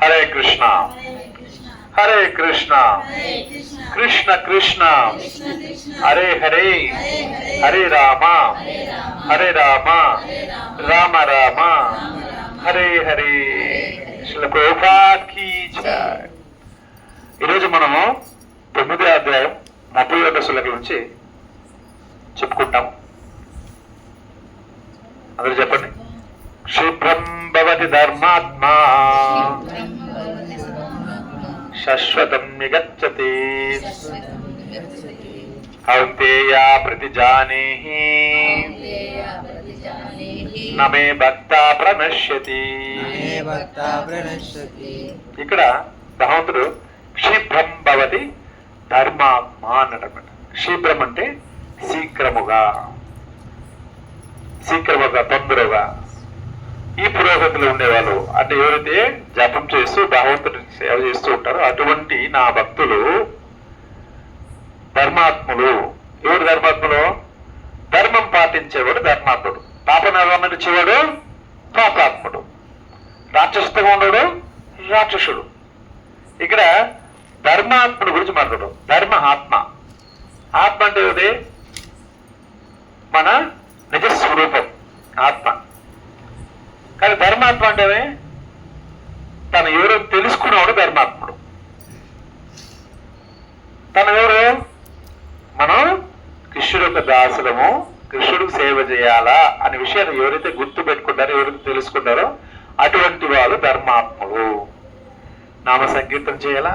Hare Krishna Hare Krishna Krishna Krishna Hare Hare Hare Rama Hare Rama Rama Rama Hare Hare. Srila Prabhupad key జై. ఈరోజు మనము 9వ అధ్యాయం 31వ శ్లోకం నుంచి చెప్పుకుంటాం. అందరూ చెప్పండి. క్షిప్రం భవతి ధర్మాత్మా శాశ్వతం నిగచ్చతి కౌంతేయ ప్రతిజానేహి నమే భక్త ప్రణశ్యతి. ఇక్కడ భగవంతుడు క్షిప్రం భవతి ధర్మాత్మ అన్నమాట. క్షిప్రం అంటే శీఘ్రముగా, శీఘ్రముగా, తొందరగా. ఈ పురోగతిలో ఉండేవాళ్ళు అంటే ఎవరైతే జపం చేస్తూ భగవంతుడి సేవ చేస్తూ ఉంటారో అటువంటి నా భక్తులు ధర్మాత్ములు. ఎవరు ధర్మాత్ములు? ధర్మం పాటించేవాడు ధర్మాత్ముడు, పాపనిర్వహించేవాడు పాపాత్ముడు, రాక్షసుగా ఉండడు రాక్షసుడు. ఇక్కడ ధర్మాత్ముడు గురించి మాట్లాడు. ధర్మ ఆత్మ. ఆత్మ అంటే ఏమిటి? మన నిజస్వరూపం ఆత్మ. కానీ ధర్మాత్మ అంటే తను ఎవరో తెలుసుకున్నవాడు ధర్మాత్ముడు. తను ఎవరు? మనం కృష్ణుడు యొక్క దాసులము, కృష్ణుడికి సేవ చేయాలా అనే విషయాన్ని ఎవరైతే గుర్తు పెట్టుకుంటారో, ఎవరైతే తెలుసుకుంటారో అటువంటి వాళ్ళు ధర్మాత్ములు. నామ సంకీర్తన చేయాలా.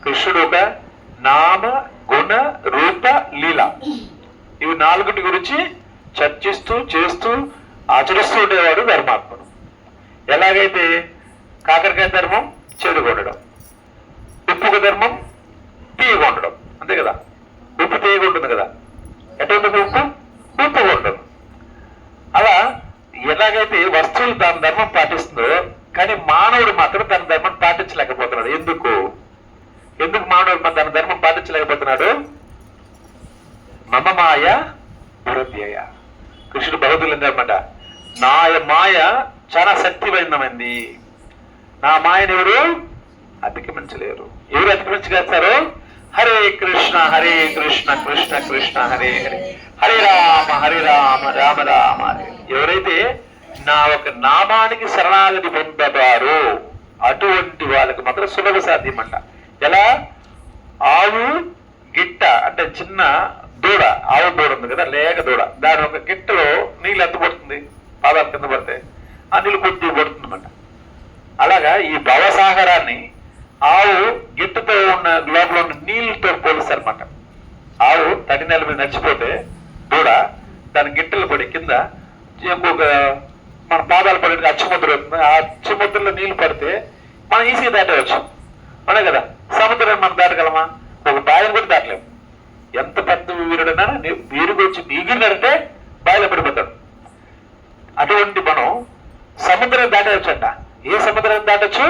కృష్ణుడు ఒక నామ గుణ రూప లీల, ఇవి 4 గురించి చర్చిస్తూ చేస్తూ ఆచరిస్తూ ఉండేవాడు ధర్మాత్ముడు. ఎలాగైతే కాకరకాయ ధర్మం చెడుగా ఉండడం, ఉప్పుకు ధర్మం తీయగా ఉండడం, అంతే కదా. ఉప్పు తీయగా ఉంటుంది కదా, ఎట్లా ఉంటుంది? ఉప్పు ఉప్పుగా ఉండదు. అలా ఎలాగైతే వస్తువులు తన ధర్మం పాటిస్తుందో, కానీ మానవుడు మాత్రం తన ధర్మం పాటించలేకపోతున్నాడు. ఎందుకు మానవుడు తన ధర్మం పాటించలేకపోతున్నాడు? మమ మాయ దురధ్యయ. కృష్ణుడు భగవద్గీత ఏంటన్నమాట, నా మాయ చాలా శక్తివంతమైంది, నా మాయను ఎవరు అతిక్రమించలేరు. ఎవరు అతిక్రమించగలుగుతారు? హరే కృష్ణ కృష్ణ కృష్ణ హరే హరే, హరే రామ రామ రామ హరే. ఎవరైతే నా ఒక నామానికి శరణాగతి పొందుతారో అటువంటి వాళ్ళకి మాత్రం సులభ సాధ్యమంట. ఎలా? ఆవు గిట్ట అంటే చిన్న దూడ, ఆవు దూడ ఉంది కదా, లేక దూడ, దాని ఒక గిట్టలో నీళ్ళు ఎంత పడుతుంది? పాదాలు కింద పడితే ఆ నీళ్ళు కొద్దిగా పడుతుంది అన్నమాట. అలాగా ఈ భవసాగరాన్ని ఆవు గిట్టతో ఉన్న లోపల ఉన్న నీళ్ళతో పోలిస్తారన్నమాట. ఆవు తడి నేల మీద నడిచిపోతే దూడ దాని గిట్టలు పడి కింద ఇంకొక మన పాదాలు పడే అచ్చుముద్ర అవుతుంది. ఆ అచ్చుముద్రలో నీళ్లు పడితే మనం ఈజీగా దాటవచ్చు, అవునా కదా. సముద్రాన్ని మనం దాటగలమా? ఒక బావిని కూడా దాటలేము. ఎంత పెద్ద వీరుడైనా వీరుగా వచ్చి ఎగిరినారంటే బావిలో పడిపోతాడు. అటువంటి మనం సముద్రం దాటవచ్చు అంట. ఏ సముద్రాన్ని దాటచ్చు?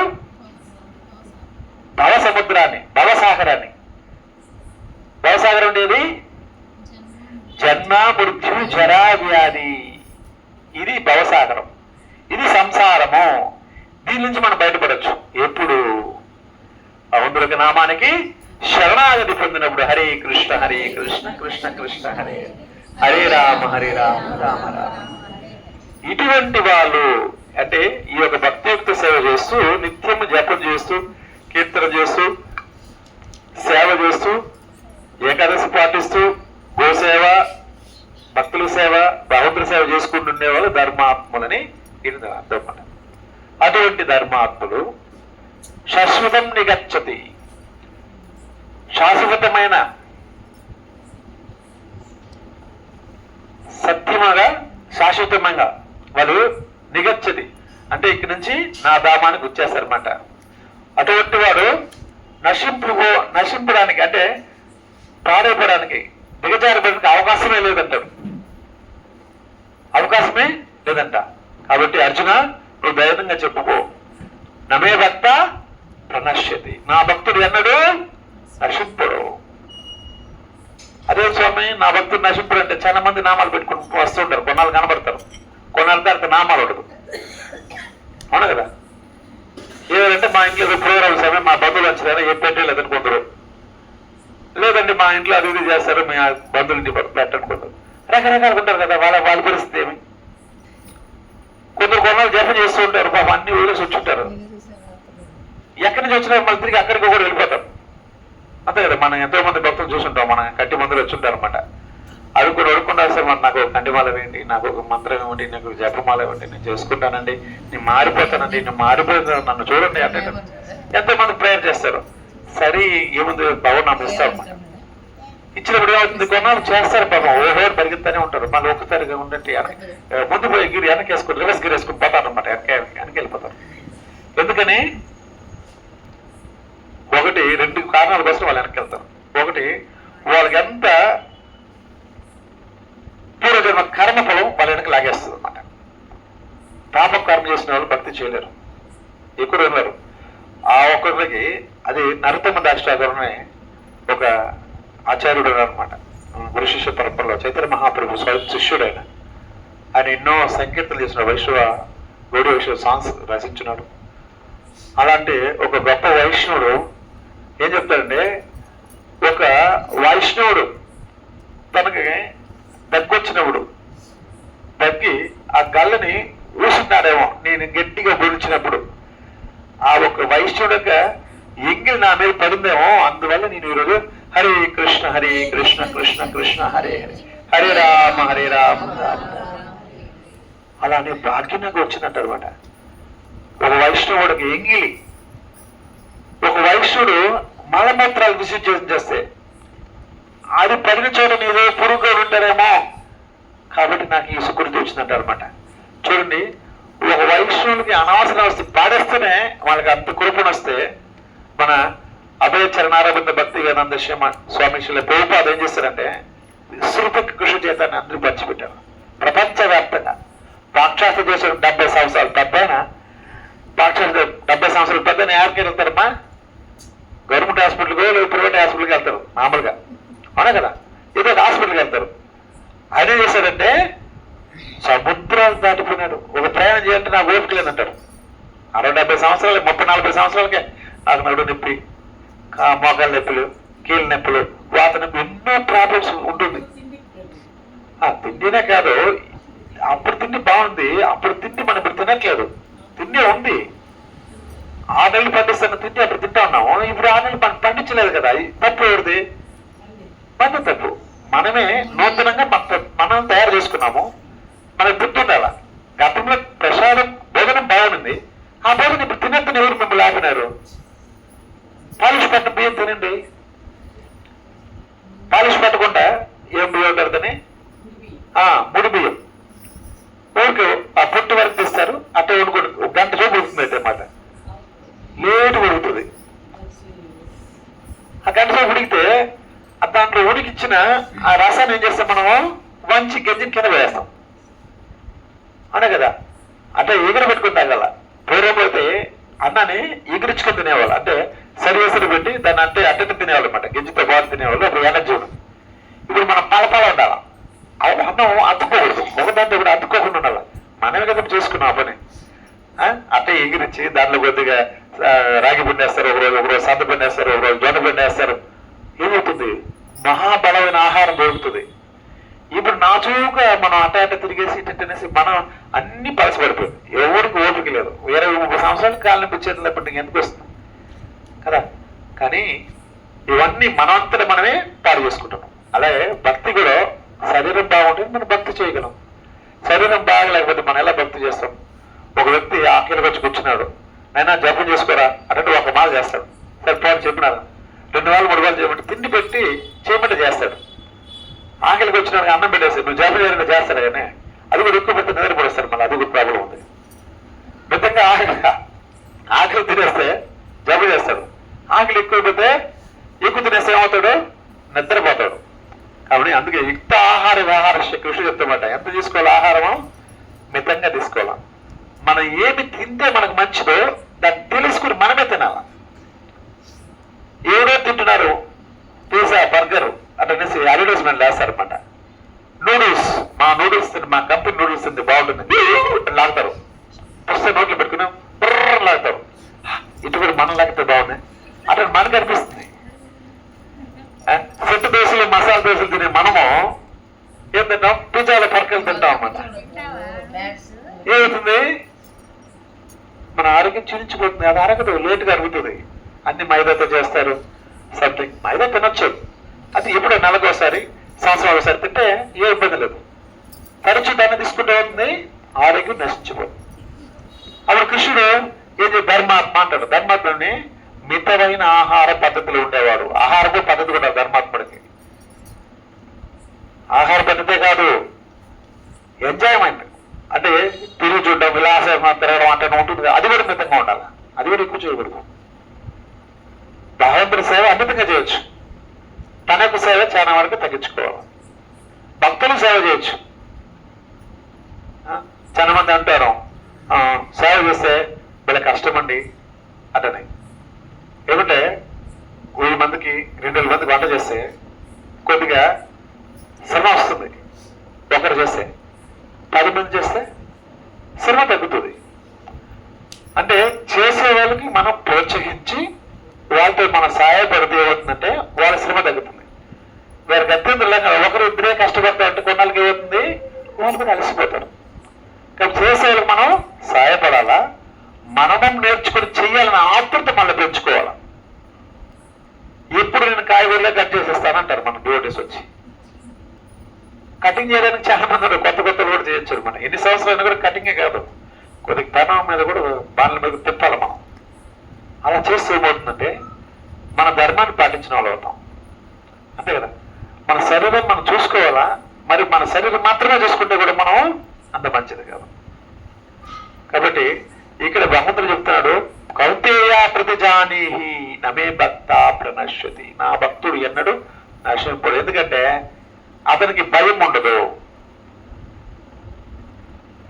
భవ సముద్రాన్ని, భవసాగరాన్ని. భవసాగరం ఉండేది జన్మ మృత్యు జరా వ్యాధి, ఇది భవసాగరం, ఇది సంసారము. దీని నుంచి మనం బయటపడచ్చు ఎప్పుడు? భగవంతుడి నామానికి శరణాగతి పొందినప్పుడు. హరే కృష్ణ కృష్ణ కృష్ణ హరే హరే రామ రామ రామ. ఇటువంటి వాళ్ళు అంటే ఈ యొక్క భక్తియుక్త సేవ చేస్తూ, నిత్యం జపం చేస్తూ, కీర్తన చేస్తూ, సేవ చేస్తూ, ఏకాదశి పాటిస్తూ, గోసేవ, భక్తుల సేవ, భగవంతుల సేవ చేసుకుంటుండే వాళ్ళు ధర్మాత్ములని ఇది అర్థం. అటువంటి ధర్మాత్ములు శాశ్వతం నిగచ్చతి, శాశ్వతమైన సత్యముగా శాశ్వతంగా వాళ్ళు నిగచ్చతి అంటే ఇక్కడి నుంచి నా ధామానికి వచ్చేస్తారన్నమాట. అటువంటి వాడు నశింపడానికి అంటే పాడైపోవడానికి, దిగజారిపోవడానికి అవకాశమే లేదంటాడు. అవకాశమే లేదంట. కాబట్టి అర్జున, నువ్వు ధైర్యంగా చెప్పుకో, నమే భక్త ప్రణశ్యతి, నా భక్తుడు ఎన్నడు నశింపుడు. అదే స్వామి, నా భక్తుడు నశింపుడు అంటే చాలా మంది నామాలు పెట్టుకుని వస్తుంటారు, కొన్నాళ్ళు కనబడతారు, కొన్నాళ్ళ తర్వాత నామాలు ఉండదు, అవును కదా. ఎవరైనా లేదంటే మా ఇంట్లో ఏదో ప్రోగ్రామ్స్ ఏమో మా బంధువులు వచ్చినారో ఏ పెట్టలేదని కొందరు, లేదంటే మా ఇంట్లో అది ఇది చేస్తారు మీ బంధువులు ఇంటి పెట్టని కొందరు, రకరకాలు ఉంటారు కదా. వాళ్ళ పరిస్థితి ఏమి? కొందరు కొన్నాళ్ళు జపం చేస్తూ ఉంటారు, పాపం అన్ని ఊరేసి వచ్చుంటారు. ఎక్కడి నుంచి వచ్చినా మళ్ళీ తిరిగి అక్కడికి కూడా వెళ్ళిపోతారు, అంతే కదా. మనం ఎంతో మంది భక్తులు చూసుంటాం, మన కంటి మందులు వచ్చుంటారు అనమాట. అడుక్కుండా సార్ మరి నాకు ఒక కంటిమాల వేయండి, నాకు ఒక మంత్రం ఇవ్వండి, నాకు ఒక జపమాల ఇవ్వండి, నేను చేసుకుంటానండి, నేను మారిపోతానండి, నేను మారిపోతాను, నన్ను చూడండి అంటే ఎంతో మంది ప్రేయర్ చేస్తారు. సరే ఏముంది పవన్ నాకు ఇస్తారు అన్నమాట. ఇచ్చినప్పుడు ఏమవుతుంది, కొన్నాళ్ళు చేస్తారు పాపం, ఓహో పరిగెత్తానే ఉంటారు. మళ్ళీ ఒక్కసారిగా ఉండంటే ముందు పోయి గిరి వెనక్కి వేసుకుని రివర్స్ గిరి వేసుకుని పోతారు అనమాట, వెనక్కి వెళ్ళిపోతారు. ఎందుకని? ఒకటి రెండు కారణాల కోసం వాళ్ళు వెనక్కి వెళ్తారు. ఒకటి, వాళ్ళకి ఎంత పూర్వజన్మ కర్మ ఫలం వాళ్ళ వెనక లాగేస్తుంది అనమాట. పాప కర్మ చేసిన వాళ్ళు భక్తి చేయలేరు, ఎక్కువ వినలేరు. ఆ ఒక్కరికి అది నరతమ్మ దాష్టాగరనే ఒక ఆచార్యుడు అనమాట, గురు శిష్య పరంపరలో చైతన్య మహాప్రభు స్వయం శిష్యుడు. ఆయన ఎన్నో సంకీర్తనలు చేసిన గౌడీ వైష్ణవ సాంగ్స్ రచించినాడు. అలాంటి ఒక గొప్ప వైష్ణవుడు ఏం చెప్తాడంటే, ఒక వైష్ణవుడు తనకి దగ్గొచ్చినప్పుడు దగ్గి ఆ గల్లని ఊసున్నాడేమో, నేను గట్టిగా బుడిచినప్పుడు ఆ ఒక వైష్ణవుడు యొక్క ఎంగిలి నా మీద పడిందేమో, అందువల్ల నేను ఈరోజు హరే కృష్ణ కృష్ణ కృష్ణ హరే హరే, హరే రామ రామ అలా అనే భాగ్యం నాకు వచ్చిందంట అనమాట. ఒక వైష్ణవుడికి ఎంగిలి, ఒక వైష్ణవుడు మలమూత్రాలు విసర్జన చేస్తే అది పడిన చోట నీరు పురుగుగా ఉంటారేమో, కాబట్టి నాకు ఈ సుకృతి వచ్చిందంట అనమాట. చూడండి, ఒక వైష్ణవునికి అనవసరం వస్తే పాడేస్తేనే వాళ్ళకి అంత కురుపుని వస్తే, మన అభయ చరణారవింద భక్తి వేదాంత స్వామి ప్రభుపాద ఏం చేస్తారంటే, విస్తృత కృషి చేతాన్ని అందరూ పంచిపెట్టారు ప్రపంచవ్యాప్తంగా. పాశ్చాత్య దేశం 70 సంవత్సరాలు పెద్దయినా, పాశ్చాత్య 70 సంవత్సరాలు పెద్దయినా ఎవరికి వెళ్తారమ్మా? గవర్నమెంట్ హాస్పిటల్కి లేదా ప్రైవేట్ హాస్పిటల్కి వెళ్తారు మామూలుగా, అవునా కదా. ఏదో ఒక హాస్పిటల్కి వెళ్తారు. ఆయన ఏం చేశారంటే సముద్రాలు దాటిపోయినాడు. ఒక ప్రయాణం చేయాలంటే నాకు ఓపిక లేదంటారు. 60-70 సంవత్సరాలు 30-40 సంవత్సరాలకే నాకు నడు నొప్పి, మోకాళ్ళ నొప్పులు, కీళ్ళ నొప్పులు, వాత నొప్పి, ఎన్నో ప్రాబ్లమ్స్ ఉంటుంది. తిండినే కాదు, అప్పుడు తిండి బాగుంది, అప్పుడు తిండి మనం ఇప్పుడు తినట్లేదు. తిండి ఉంది, 6 నెలలు పండిస్తున్న తిండి అప్పుడు తింటా ఉన్నాము, ఇప్పుడు 6 నెలలు పండించలేదు కదా. తప్పు ఎవరిది? మన తప్పు. మనమే నూతనంగా మనం తయారు చేసుకున్నాము. మనకు గుర్తుండాల, గతంలో ప్రసాదం భోజనం బాగుంది, ఆ భోజనం ఇప్పుడు తినద్దని ఎవరు మిమ్మల్ని ఆపినారు? పాలిష్ పట్టిన బియ్యం తినండి. పాలిష్ పట్టకుండా ఏం బియ్యం పెడతాని? ముడి బియ్యం ఊరికి ఆ పొట్టు వరకు తీస్తారు, అట్టే వండుకోండి. 1 గంట సేపు ఉడుకుతుంది అయితే అన్నమాట, లేటు ఉడుకుతుంది. ఆ గంట సేపు ఉడికితే దాంట్లో ఉడికిచ్చిన ఆ రసాన్ని ఏం చేస్తాం మనము? వంచి గంజిని కింద వేస్తాం, అవునా కదా. అంటే ఎగురు పెట్టుకుని తాగల. పూర్వం అయితే అన్నాన్ని ఎగురించుకొని తినేవాళ్ళు, అంటే సరివేసరి పెట్టి దాన్ని అంటే అట్టని తినేవాళ్ళు అనమాట, గింజితో బాగా తినేవాళ్ళు. అప్పుడు ఎనర్జీ ఉండదు. ఇప్పుడు మనం పలపాల ఉండాలి, అన్నం అతుక్కోకూడదు, ఒకదాంతో కూడా అతుక్కోకుండా ఉండాలి. మనమే కదా చేసుకున్నాం ఆ పని. అట్టే ఎగిరించి దాంట్లో కొద్దిగా రాగి పిండి వేస్తారు, ఒకరోజు సంత పిండి వేస్తారు, ఒకరోజు జొన్న పిండి వేస్తారు. ఏమవుతుంది? మహాబలమైన ఆహారం దొరుకుతుంది. ఇప్పుడు నాచుగా మనం అట్ట తిరిగేసి తినేసి మనం అన్ని పలసపడిపోయింది. ఎవరికి ఓపిక లేదు. 20-30 సంవత్సరాలు కాలం పిచ్చేది లేకపోతే ఎందుకు వస్తుంది కదా. కానీ ఇవన్నీ మనంతట మనమే పాడు చేసుకుంటున్నాం. అలాగే భక్తి కూడా శరీరం బాగుంటుంది, మనం భక్తి చేయగలం. శరీరం బాగలేకపోతే మనం ఎలా భక్తి చేస్తాం? ఒక వ్యక్తి ఆకలికి వచ్చి కూర్చున్నాడు, అయినా జపం చేసుకోరా అంటే ఒక మాల చేస్తాడు. సరే పోని చెప్పినారు, 2 వారాలు 3 వారాలు చేయమంటే తిండి పెట్టి చేయమంటే చేస్తాడు. ఆకలికి వచ్చినాక అన్నం పెట్టేస్తాడు, నువ్వు జపం చేయడానికి చేస్తాడు. కానీ అది కూడా ఎక్కువ పెట్టి నిద్రపడేస్తాడు. మళ్ళీ అది కూడా ప్రాబ్లం ఉంది. మితంగా ఆకలి తినేస్తే జపం చేస్తాడు, ఆకలి ఎక్కువ పెడితే ఎక్కువ తినేస్తే ఏమవుతాడు? నిద్రపోతాడు. కాబట్టి అందుకే యుక్త ఆహార వ్యవహార కృషి చెప్తామట. ఎంత తీసుకోవాలి ఆహారము? మితంగా తీసుకోవాలి. మనం ఏమి తింటే మనకు మంచిదో దాన్ని తెలుసుకుని మనమే తినాలి. ఏదో తింటున్నారు, పిజ్జా బర్గర్ అటనేసి అడ్వర్టైజ్మెంట్ వేస్తారనమాట. నూడిల్స్, మా నూడిల్స్ తింది, మా కంపెనీ నూడిల్స్ తింది బాగుంటుంది లాగుతారు. వస్తే నోట్లు పెట్టుకుని లాగుతారు. ఇటు కూడా మనం లేకపోతే బాగున్నాయి అటు మనకు అనిపిస్తుంది. సెట్ దోశలు మసాలా దోశలు తినే మనము ఏం తింటాం, పిజ్జాల పరకలు తింటాం అన్నమాట. ఏమవుతుంది, మన ఆరోగ్యం క్షీణించిపోతుంది. అది అరగదు, లేటుగా అరుగుతుంది. అన్ని మైదాతో చేస్తారు. సంథింగ్ మైదా తినొచ్చు, అది ఎప్పుడో నెలకోసారి సంవత్సరం ఒకసారి తింటే ఏ ఇబ్బంది లేదు. తరచు దాన్ని తీసుకుంటే అవుతుంది, ఆరోగ్యం నశించిపోతుంది. అప్పుడు కృష్ణుడు ఏది ధర్మాత్మ అంటాడు. ధర్మాత్మని మితమైన ఆహార పద్ధతులు ఉండేవాడు. ఆహారపు పద్ధతి కూడా ధర్మాత్ముడికి ఆహార పద్ధతే కాదు, ఎంజాయ్మెంట్ అంటే తిరిగి చూడడం, విలాసం తిరగడం అంటే ఉంటుంది. అది కూడా మితంగా ఉండాలి, అది కూడా ఎక్కువ చేయకూడదు. భగవంతుడి సేవ అమితంగా చేయొచ్చు, తన యొక్క సేవ చాలా వరకు తగ్గించుకోవాలి. భక్తులు సేవ చేయొచ్చు. చాలా మంది అంటారు సేవ చేస్తే వీళ్ళ కష్టమండి అటని. ఏమంటే 1000 మందికి 2000 మందికి వంట చేస్తే కొద్దిగా శ్రమ వస్తుంది. ఒకరు చేస్తే 10 మంది చేస్తే శ్రమ తగ్గుతుంది. అంటే చేసే వాళ్ళకి మనం ప్రోత్సహించి వాళ్ళతో మనం సహాయపడితే ఏమవుతుందంటే వాళ్ళ శ్రమ తగ్గుతుంది. వారికి అత్యంత ఒకరు ఇద్దరే కష్టపడతారంటే కొన్నాళ్ళకి ఏమవుతుంది, వాళ్ళు కూడా అలసిపోతారు. కాబట్టి చేసే వాళ్ళకి మనం సహాయపడాలా, మనమం నేర్చుకుని చెయ్యాలని ఆతృత మళ్ళీ పెంచుకోవాలా. ఎప్పుడు నేను కాయగూరలే కట్ చేసేస్తానంటారు మన డ్యూటీస్ వచ్చి. కటింగ్ చేయడానికి చాలా మంది కొత్త కొత్తలు కూడా చేయొచ్చు. మనం ఎన్ని సంవత్సరాలు కూడా కటింగే కాదు, కొద్దిగా పెనం మీద కూడా బాణల మీద తిప్పాలి మనం. అలా చేస్తే ఏమవుతుందంటే మన ధర్మాన్ని పాటించిన వాళ్ళు అవుతాం, అంతే కదా. మన శరీరం మనం చూసుకోవాలా, మరి మన శరీరం మాత్రమే చూసుకుంటే కూడా మనం అంత మంచిది కాదు. కాబట్టి ఇక్కడ భగవంతుడు చెప్తున్నాడు, కౌంతేయ ప్రతిజానీహి నమే భక్త ప్రణశ్యతి. నా భక్తుడు ఎన్నడు నశింపడు. ఎందుకంటే అతనికి భయం ఉండదు.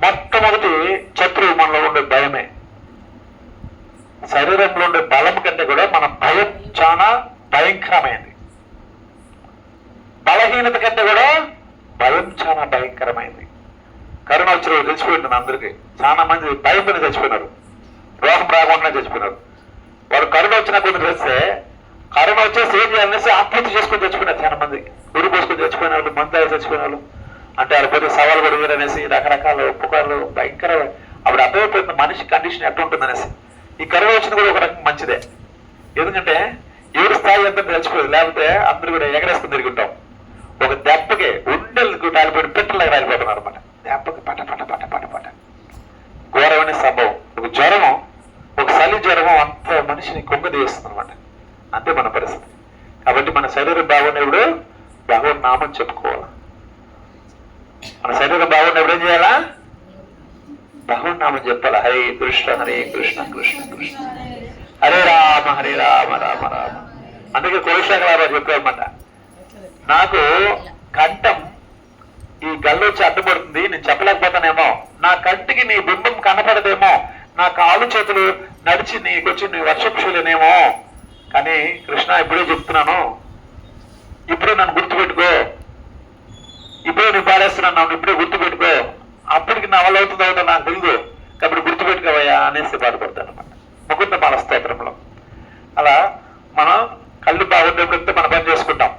మొట్టమొదటి శత్రువు మనలో ఉండే భయమే. శరీరంలో ఉండే బలం కంటే కూడా మన భయం చాలా భయంకరమైనది. బలహీనత కంటే కూడా భయం చాలా భయంకరమైనది. కరోనా వచ్చిన తెలిసిపోయింది అందరికీ. చాలా మంది భయంతో చచ్చిపోయినారు, రోగం రాకుండా చచ్చిపోయినారు. వాడు కరోనా వచ్చినా కొందరు చేస్తే కరోనా వచ్చేసి ఏం చేయాలనేసి ఆత్మహత్య చేసుకొని చచ్చిపోయినారు. చాలా మంది ఉరి పోసుకొని చచ్చిపోయిన వాళ్ళు, మందు చచ్చిపోయిన వాళ్ళు. అంటే వాళ్ళ పోతే సవాలు కూడా వేరనేసి రకరకాల పుకార్లు భయంకర. అప్పుడు అర్థమైపోయింది మనిషి కండిషన్ ఎట్లా ఉంటుందనేసి. ఈ కరోనా వచ్చిన కూడా ఒక రకం మంచిదే. ఎందుకంటే ఎవరి స్థాయి ఎంత చచ్చిపోయింది, లేకపోతే అందరూ కూడా ఎగరేసుకుని తిరుగుంటాం. ఒక దెబ్బకి ఉండెలకు రాలిపోయిన పెట్టలాగా రాలిపోతున్నారు అనమాట. దెబ్బకి పట పట పట పట పట ఘోరమైన సంభవం. ఒక జ్వరము, ఒక చలి జ్వరము అంత మనిషిని కుంగదీస్తుంది అనమాట. అంతే మన పరిస్థితి. కాబట్టి మన శరీరం బాగున్నప్పుడు భగవన్ నామం చెప్పుకోవాలి. మన శరీరం బాగున్నప్పుడు ఏం చేయాలా, భగవన్ నామం చెప్పాలా. హరే కృష్ణ హరే కృష్ణ కృష్ణ కృష్ణ హరే రామ రామ రామ. అందుకే కులశేఖరరావు చెప్పారన్నమాట, నాకు కంఠం ఈ గల్లొచ్చి అడ్డుపడుతుంది, నేను చెప్పలేకపోతానేమో, నా కంటికి నీ బింబం కనపడదేమో, నా కాలు చేతులు నడిచి నీకొచ్చి నీ వర్షపులేనేమో, కానీ కృష్ణ ఇప్పుడే చెప్తున్నాను, ఇప్పుడే నన్ను గుర్తుపెట్టుకో, ఇప్పుడే నువ్వు పాడేస్తున్నాను, ఇప్పుడే గుర్తుపెట్టుకో, అప్పటికి నా వల్ల అవుతుందో అవుతుందో నాకు తెలియదు, కాబట్టి గుర్తుపెట్టుకోవయ్యా అనేసి బాధపడతాను అనమాట ముకుందమాల స్తోత్రంలో. అలా మనం కళ్ళు బాగున్నప్పుడు మనం పని చేసుకుంటాం,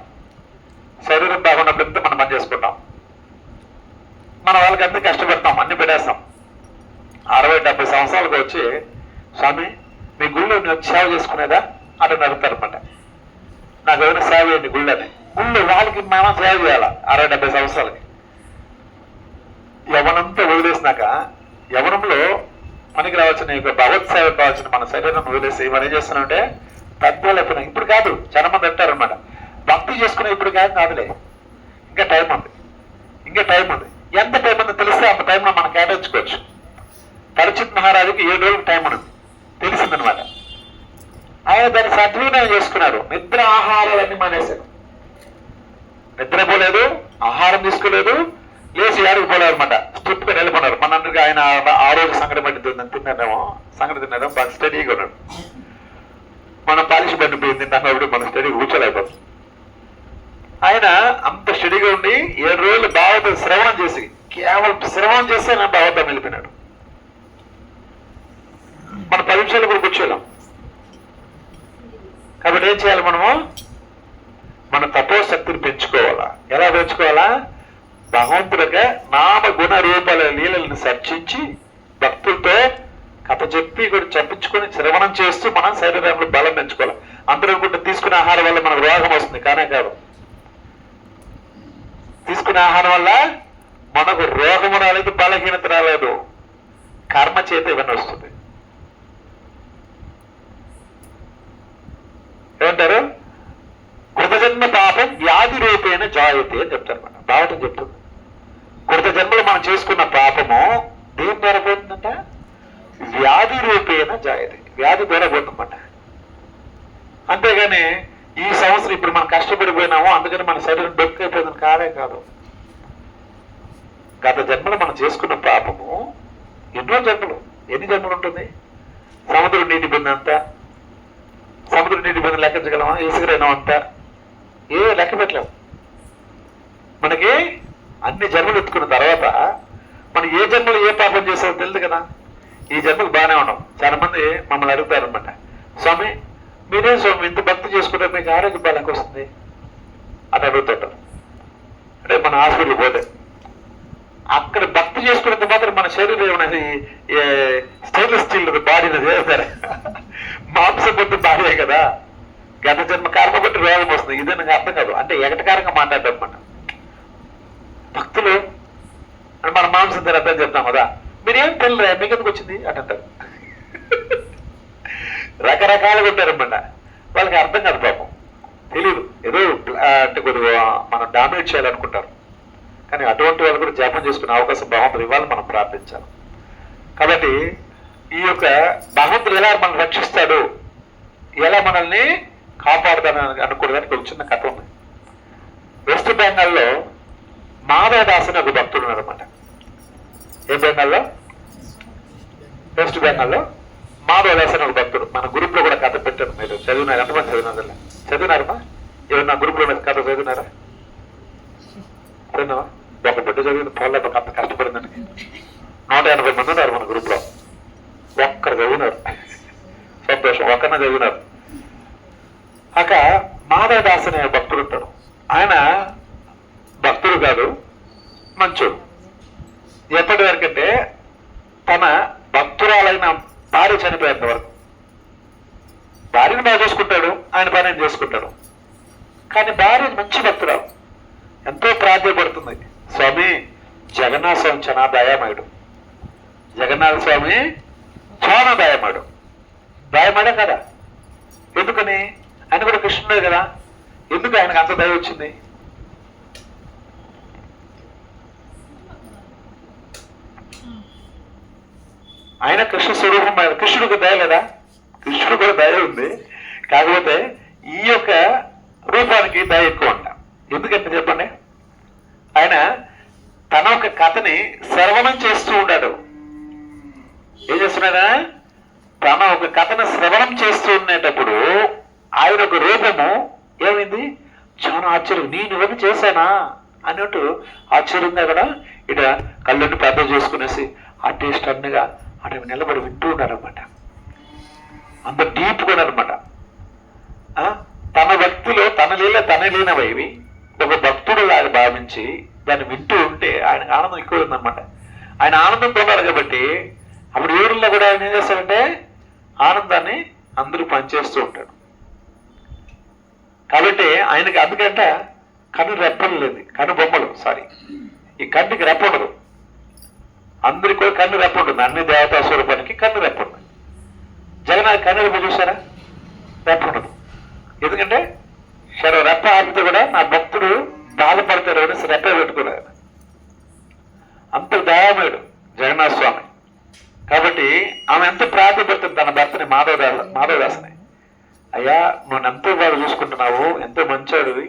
శరీరం బాగున్నప్పుడు మనం పని చేసుకుంటాం. మన వాళ్ళకి అన్ని కష్టపడతాం, అన్ని పెట్టేస్తాం. 60-70 సంవత్సరాలకు వచ్చి, స్వామి మీ గుళ్ళో నేను సేవ చేసుకునేదా అంటే నడుపుతారు అనమాట. నాకు ఏదైనా సేవ చేయండి గుళ్ళని. గుళ్ళు వాళ్ళకి మనం సేవ చేయాలా 60-70 సంవత్సరాలకి. యవనంతా వదిలేసినాక యవనంలో మనకి రావాల్సిన భగవత్ సేవ కావాల్సిన మన శరీరం వదిలేసి మనం ఏం చేస్తున్నామంటే పెద్దవాళ్ళు అయిపోయినా. ఇప్పుడు కాదు, చాలా మంది అంటారు అనమాట, భక్తి చేసుకునే ఇప్పుడు కాదులే, ఇంకా టైం ఉంది, ఇంకా టైం ఉంది. ఎంత టైం ఉందో తెలిస్తే అంత టైంలో మనం కేటాయించుకోవచ్చు. పరీక్షిత్ మహారాజుకి 7 రోజులకు టైం ఉన్నది తెలిసిందనమాట. ఆయన దాన్ని సద్వినియోగం చేసుకున్నాడు. నిద్ర ఆహారాలన్నీ మానేశాడు. నిద్రపోలేదు, ఆహారం తీసుకోలేదు, లేచి ఏడుకు పోలేదు అనమాట. స్ట్రిప్ గా వెళ్ళిపోయినారు. మనందరికీ ఆయన ఆ రోజు సంగతి బట్టి తిన్నాడేమో, సంగతి తిన్నాడేమో, బాగా స్టడీగా ఉన్నాడు. మనం పాలిష్ బండి పోయింది తింటాం, మనం స్టడీగా కూర్చోలేకపోతుంది. ఆయన అంత స్టడీగా ఉండి 7 రోజులు భాగవతం శ్రవణం చేసి, కేవలం శ్రవణం చేస్తే ఆయన భాగవతం వెళ్ళిపోయినాడు. మనం 10 నిమిషాలు కూడా కూర్చోలేం. కాబట్టి ఏం చేయాలి మనము? మన తపోశక్తిని పెంచుకోవాలా. ఎలా పెంచుకోవాలా? భగవంతుడిగా నామ గుణ రూపాల లీలలను చర్చించి భక్తులతో కథ చెప్పి కూడా చెప్పించుకొని శ్రవణం చేస్తూ మనం శరీరంలో బలం పెంచుకోవాలి. అందరూ అనుకుంటే తీసుకునే ఆహారం వల్ల మనకు రోగం వస్తుంది, కానే కాదు. తీసుకునే ఆహారం వల్ల మనకు రోగము రాలేదు, బలహీనత రాలేదు, కర్మ చేత ఇవన్నీ వస్తుంది. ఏమంటారు? కృతజన్మ పాపం వ్యాధి రూపేణ జాయతే అని చెప్తారు. మన భావతం చెప్తుంది, కృత జన్మలు మనం చేసుకున్న పాపము దేని ద్వారా పోతుందంట? వ్యాధి రూపేణ జాయతే, వ్యాధి ద్వారా పోతుందన్నమాట. అంతేగాని ఈ సంవత్సరం ఇప్పుడు మనం కష్టపడిపోయినాము అందుకని మన శరీరం డొక్కైపోయిందని కాదే కాదు. గత జన్మలు మనం చేసుకున్న పాపము ఎన్నో జన్మలు, ఎన్ని జన్మలు ఉంటుంది? సముద్రం నీటి బిందె అంతా, సముద్ర నీటి బిందె లెక్కించగలమా? ఇసుకరైనా అంతా లెక్క పెట్టలేము. మనకి అన్ని జన్మలు ఎత్తుకున్న తర్వాత మనం ఏ జన్మలు ఏ పాపం చేసామో తెలియదు కదా. ఈ జన్మకు బాగానే ఉన్నాం. చాలా మంది మమ్మల్ని అడుగుతారు అనమాట, స్వామి మీరేం స్వామి ఇంత భక్తి చేసుకుంటే మీకు ఆరోగ్యం బాగా వస్తుంది అని అడుగుతుంటారు. అంటే మన హాస్పిటల్కి పోతే అక్కడ భక్తి చేసుకున్నంత మాత్రం మన శరీరం ఏమన్నది స్టెయిన్లెస్ స్టీల్ బాడీని చేస్తారు, మాంసం బట్టి బాడీ కదా. గత జన్మ కర్మ బట్టి రోగం వస్తుంది. ఇదే నాకు అర్థం కాదు. అంటే ఎగటకారంగా మాట్లాడటం మన భక్తులు అని మన మాంసం తిని అర్థం చెప్తాం కదా. మీరేం తెలియదు మీకు ఎందుకు వచ్చింది అని అంటారు. రకరకాలుగా ఉంటారన్నమాట. వాళ్ళకి అర్థం కాదు, పాపం తెలియదు. ఏదో అంటే కొద్దిగా మనం డామినేట్ చేయాలనుకుంటారు. కానీ అటువంటి వాళ్ళు కూడా జపం చేసుకునే అవకాశం భగవంతుడు ఇవ్వాలి, మనం ప్రార్థించాలి. కాబట్టి ఈ యొక్క భగవంతుడు ఎలా మనం రక్షిస్తాడు, ఎలా మనల్ని కాపాడుతానని అనుకోవడానికి ఒక చిన్న కథ ఉంది. వెస్ట్ బెంగాల్లో మాధవదాస్ అని ఒక భక్తుడు ఉన్నాడు అనమాట. ఏ బెంగాల్లో? వెస్ట్ బెంగాల్లో మాధవదాస్ అని ఒక భక్తుడు. మన గ్రూప్ లో కూడా కథ పెట్టారు. మీరు చదివినారు? ఎంతమంది చదివినారు? చదివినారమ్మా? ఏమన్నా గ్రూప్ లో కథ చదివినారా? చదివినావా? ఒక బిడ్డ చదివిన పోలే అంత కష్టపడిందానికి 180 మంది ఉన్నారు మన గ్రూప్ లో. ఒక్కరు చదివినారు. సంతోషం, ఒక్కరినే చదివినారు. అక్క మాధవదాస్ అనే భక్తుడు ఉంటాడు. ఆయన భక్తుడు కాదు, మంచోడు. ఎప్పటి వరకంటే తన భక్తురాలైన భార్య చనిపోయేంత వరకు భార్యను బాగా చూసుకుంటాడు, ఆయన పని ఆయన చేసుకుంటాడు. కానీ భార్య మంచి భక్తురాలు, ఎంతో ప్రాధాన్యపడుతుంది. స్వామి జగన్నాథ స్వామి చాలా దయామయుడు, జగన్నాథ స్వామి చాలా దయమాడే కదా. ఎందుకని? ఆయన కూడా కృష్ణుడే కదా. ఎందుకు ఆయనకు అంత దయ వచ్చింది? ఆయన కృష్ణ స్వరూపం. కృష్ణుడికి దయ లేదా? కృష్ణుడు కూడా దయ ఉంది. కాకపోతే ఈ యొక్క రూపానికి దయ ఎక్కువ అంట. ఎందుకంటే చెప్పండి, ఆయన తన ఒక కథని శ్రవణం చేస్తూ ఉన్నాడు. ఏం చేస్తున్నాడా? తన ఒక కథను శ్రవణం చేస్తూ ఉండేటప్పుడు ఆయన ఒక రూపము ఏమైంది? చాలా ఆశ్చర్యం. నేను ఇవన్నీ చేశానా అన్నట్టు ఆశ్చర్యంగా కూడా ఇట కళ్ళని పెద్ద చేసుకునేసి అటు స్టన్గా అటు నిలబడి వింటూ ఉన్నారనమాట. అంత డీప్ కూడా అనమాట. తన భక్తిలో తన లీనమైవి ఒక భక్తుడు లాగా భావించి దాన్ని వింటూ ఉంటే ఆయనకు ఆనందం ఎక్కువ ఉందన్నమాట. ఆయన ఆనందం పొందాలి కాబట్టి అప్పుడు ఊరిలో కూడా ఆయన ఏం చేస్తాడంటే ఆనందాన్ని అందరూ పనిచేస్తూ ఉంటాడు. కాబట్టి ఆయనకి అందుకంటే కన్ను రెప్పలు లేదు, కన్ను బొమ్మలు ఈ కంటికి రెప్ప ఉండదు. అందరికి కూడా కన్ను రెప్ప ఉంటుంది. అన్ని దేవతా స్వరూపానికి కన్ను రెప్ప ఉంటుంది. జగన్నాథ్ కన్ను రెప్ప చూసారా? రెప్ప ఉండదు. ఎందుకంటే రెప్ప ఆపితే కూడా నా భక్తుడు బాధపడతాడు అనేసి రెప్ప పెట్టుకున్నాడు. అంత దయామయుడు జగన్నాథ స్వామి. కాబట్టి ఆమె ఎంత ప్రార్థపడుతుంది తన భర్తని మాధవదాసుని. అయ్యా నువ్వు ఎంతో బాగా చూసుకుంటున్నావు, ఎంతో మంచోడివి,